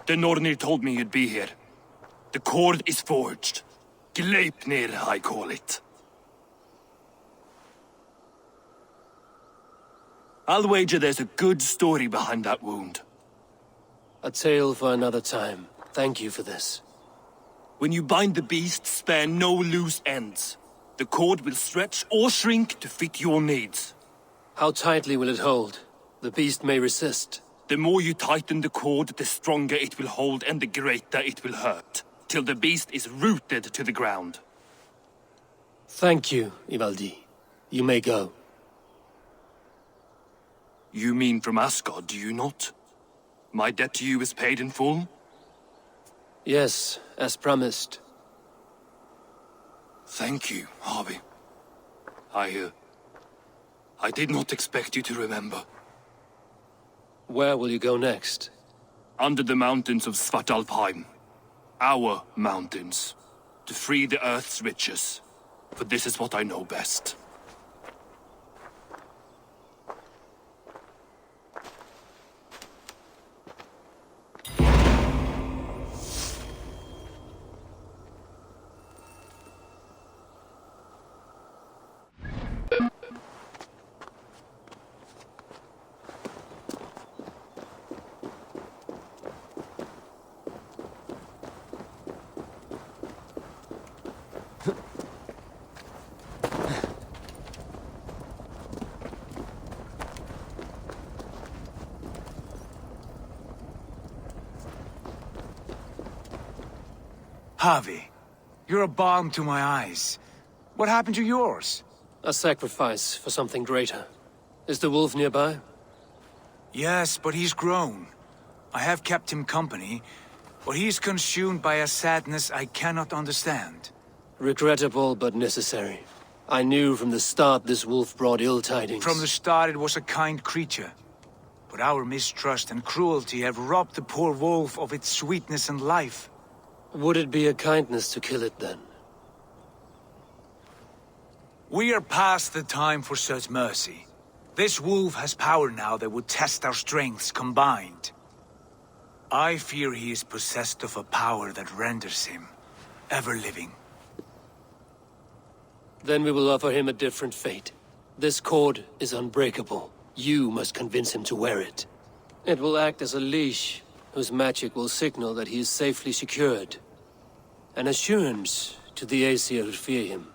The Nornir told me you'd be here. The cord is forged. Gleipnir, I call it. I'll wager there's a good story behind that wound. A tale for another time. Thank you for this. When you bind the beast, spare no loose ends. The cord will stretch or shrink to fit your needs. How tightly will it hold? The beast may resist. The more you tighten the cord, the stronger it will hold and the greater it will hurt, till the beast is rooted to the ground. Thank you, Ivaldi. You may go. You mean from Asgard, do you not? My debt to you is paid in full? Yes, as promised. Thank you, Harvey. I did not expect you to remember. Where will you go next? Under the mountains of Svartalfheim. Our mountains. To free the Earth's riches. For this is what I know best. Harvey, you're a balm to my eyes. What happened to yours? A sacrifice for something greater. Is the wolf nearby? Yes, but he's grown. I have kept him company, but he's consumed by a sadness I cannot understand. Regrettable, but necessary. I knew from the start this wolf brought ill tidings. From the start it was a kind creature. But our mistrust and cruelty have robbed the poor wolf of its sweetness and life. Would it be a kindness to kill it, then? We are past the time for such mercy. This wolf has power now that would test our strengths combined. I fear he is possessed of a power that renders him ever-living. Then we will offer him a different fate. This cord is unbreakable. You must convince him to wear it. It will act as a leash, whose magic will signal that he is safely secured. An assurance to the Aesir who fear him.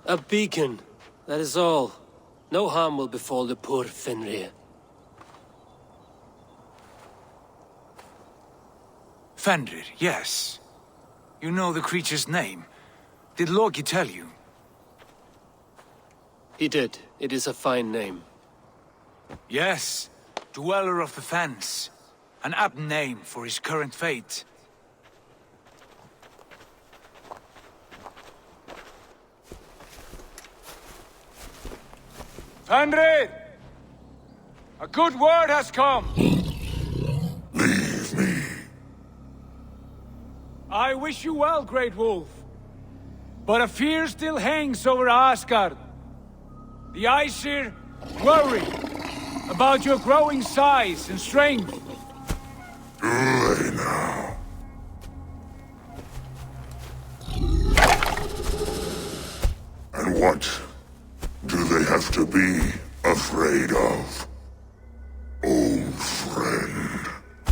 A beacon, that is all. No harm will befall the poor Fenrir. Fenrir, yes. You know the creature's name. Did Loki tell you? He did. It is a fine name. Yes. Dweller of the Fens. An apt name for his current fate. Fenrir! A good word has come! Leave me. I wish you well, Great Wolf. But a fear still hangs over Asgard. The Aesir worry about your growing size and strength. Do they now? And what do they have to be afraid of? Old friend.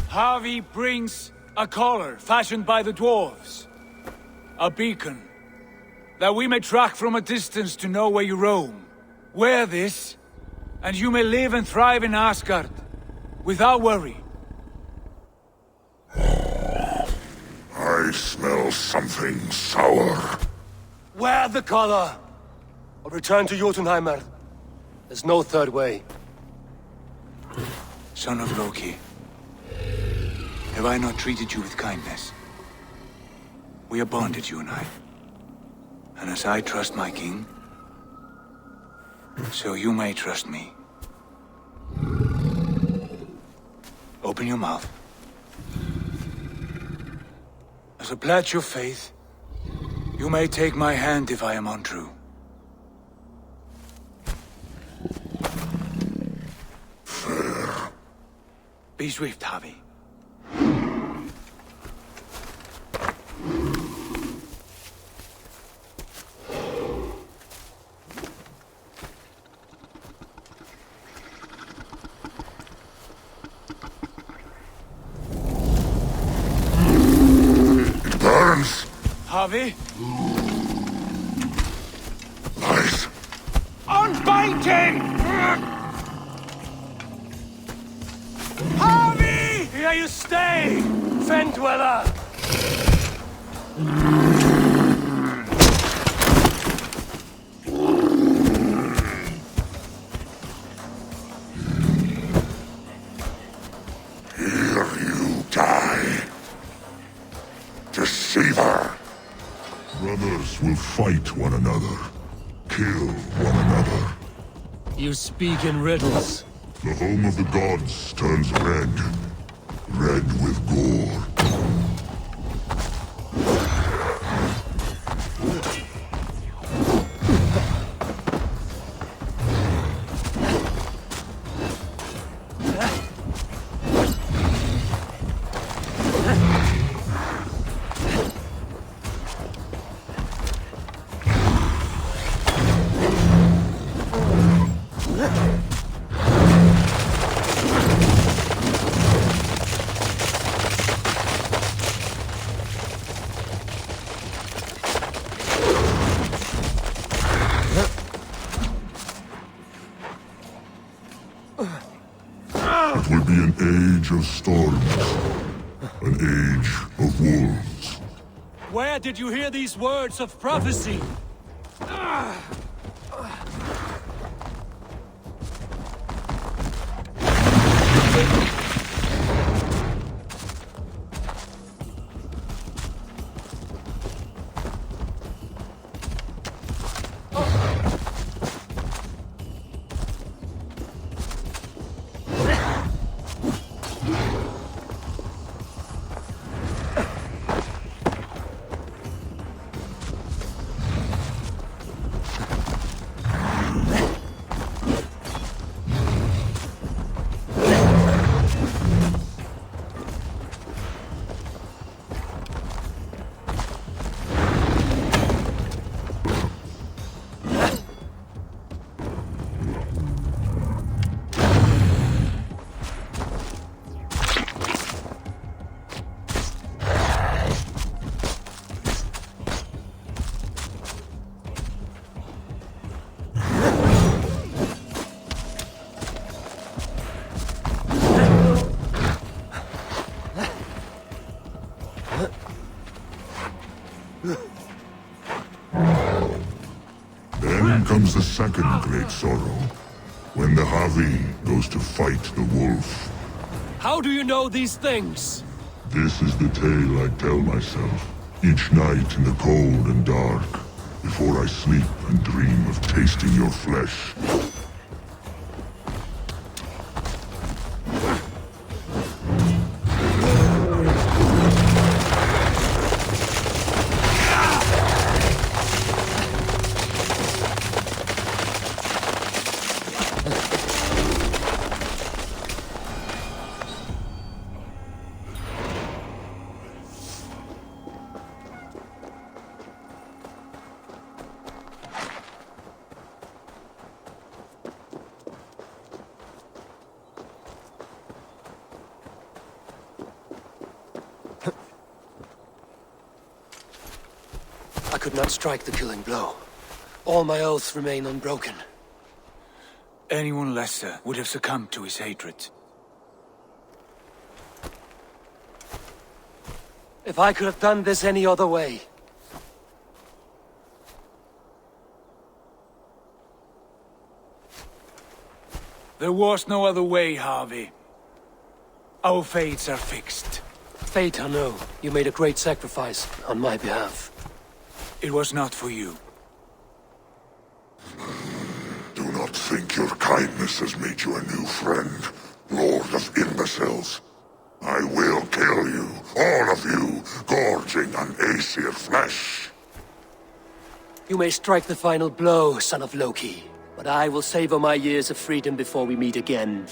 Harvey brings a collar fashioned by the dwarves. A beacon, that we may track from a distance to know where you roam. Wear this, and you may live and thrive in Asgard, without worry. I smell something sour. Wear the collar! Or return to Jotunheimer. There's no third way. Son of Loki, have I not treated you with kindness? We are bonded, you and I. And as I trust my king, so you may trust me. Open your mouth. As a pledge of faith, you may take my hand if I am untrue. Fair. Be swift, Harvey. Harvey. Lies. Unbind him! Harvey! Here you stay, Fen Dweller! Here you die. Deceiver. Brothers will fight one another. Kill one another. You speak in riddles. The home of the gods turns red. Red with gore. It will be an age of storms. An age of wolves. Where did you hear these words of prophecy? Then comes the second great sorrow, when the Havi goes to fight the wolf. How do you know these things? This is the tale I tell myself, each night in the cold and dark, before I sleep and dream of tasting your flesh. I could not strike the killing blow. All my oaths remain unbroken. Anyone lesser would have succumbed to his hatred. If I could have done this any other way. There was no other way, Harvey. Our fates are fixed. Fate, I know. You made a great sacrifice on my behalf. It was not for you. Do not think your kindness has made you a new friend, Lord of Imbeciles. I will kill you, all of you, gorging on Aesir flesh. You may strike the final blow, son of Loki, but I will savor my years of freedom before we meet again.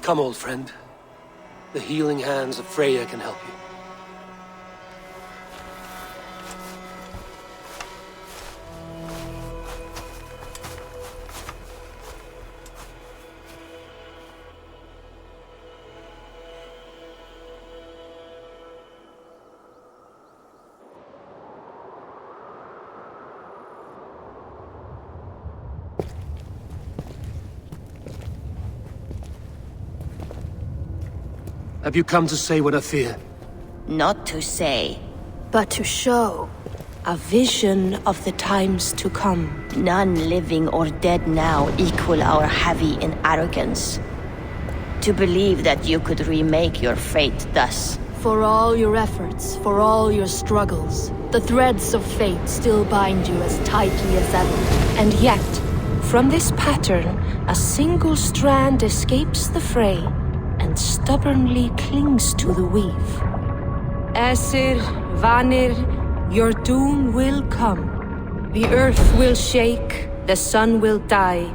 Come, old friend. The healing hands of Freya can help you. Have you come to say what I fear? Not to say, but to show. A vision of the times to come. None living or dead now equal our heavy in arrogance. To believe that you could remake your fate thus. For all your efforts, for all your struggles, the threads of fate still bind you as tightly as ever. And yet, from this pattern, a single strand escapes the fray and stubbornly clings to the weave. Æsir, Vanir, your doom will come. The earth will shake, the sun will die.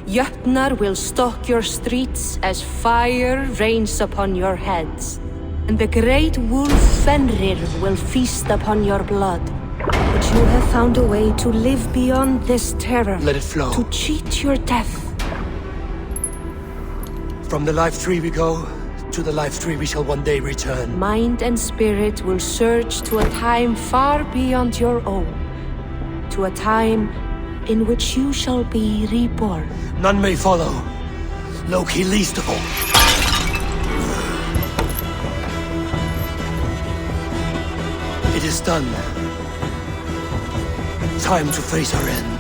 Jötnar will stalk your streets as fire rains upon your heads. And the great wolf Fenrir will feast upon your blood. But you have found a way to live beyond this terror. Let it flow. To cheat your death. From the life tree we go, to the life tree we shall one day return. Mind and spirit will surge to a time far beyond your own. To a time in which you shall be reborn. None may follow. Loki least of all. It is done. Time to face our end.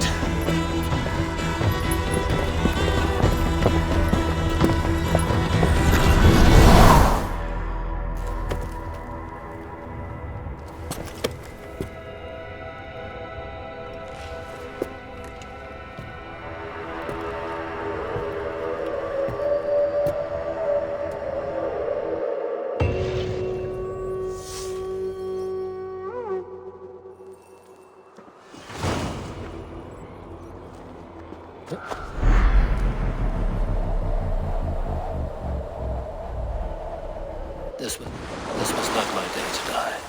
This was not my day to die.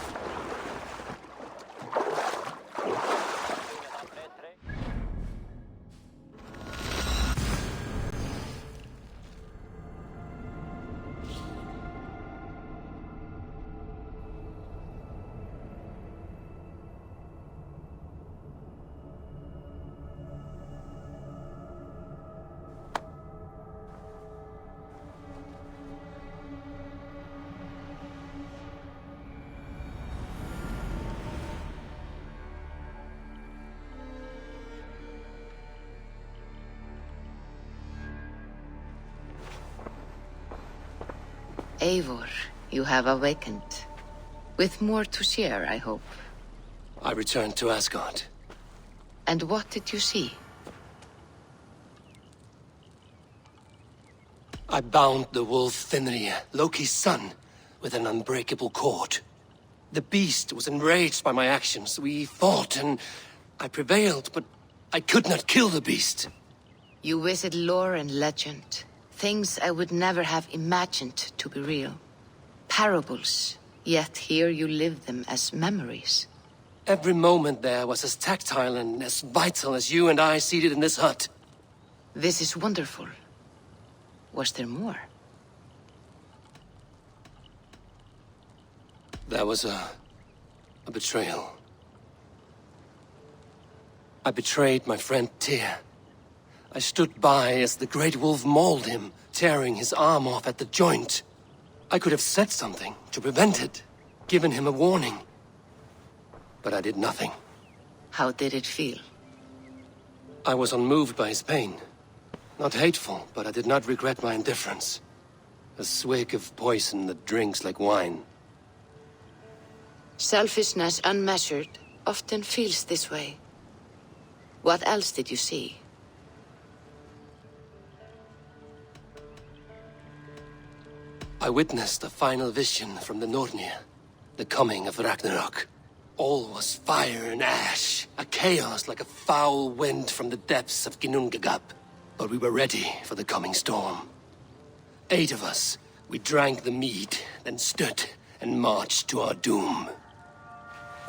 Eivor, you have awakened. With more to share, I hope. I returned to Asgard. And what did you see? I bound the wolf Fenrir, Loki's son, with an unbreakable cord. The beast was enraged by my actions. We fought and I prevailed, but I could not kill the beast. You visit lore and legend. Things I would never have imagined to be real. Parables, yet here you live them as memories. Every moment there was as tactile and as vital as you and I seated in this hut. This is wonderful. Was there more? There was a betrayal. I betrayed my friend Tyr. I stood by as the great wolf mauled him, tearing his arm off at the joint. I could have said something to prevent it, given him a warning. But I did nothing. How did it feel? I was unmoved by his pain. Not hateful, but I did not regret my indifference. A swig of poison that drinks like wine. Selfishness unmeasured often feels this way. What else did you see? I witnessed a final vision from the Nornir, the coming of Ragnarok. All was fire and ash, a chaos like a foul wind from the depths of Ginnungagap. But we were ready for the coming storm. 8 of us, we drank the mead, then stood and marched to our doom.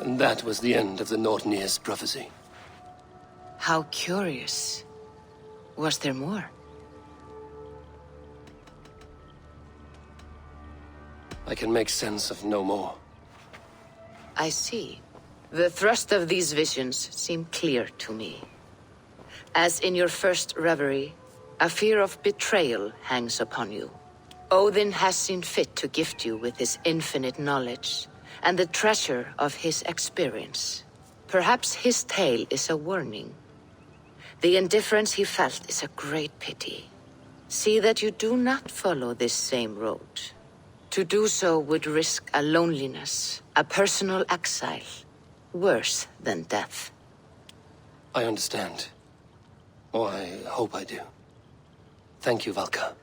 And that was the end of the Nornir's prophecy. How curious. Was there more? I can make sense of no more. I see. The thrust of these visions seem clear to me. As in your first reverie, a fear of betrayal hangs upon you. Odin has seen fit to gift you with his infinite knowledge, and the treasure of his experience. Perhaps his tale is a warning. The indifference he felt is a great pity. See that you do not follow this same road. To do so would risk a loneliness, a personal exile, worse than death. I understand. Or I hope I do. Thank you, Valka.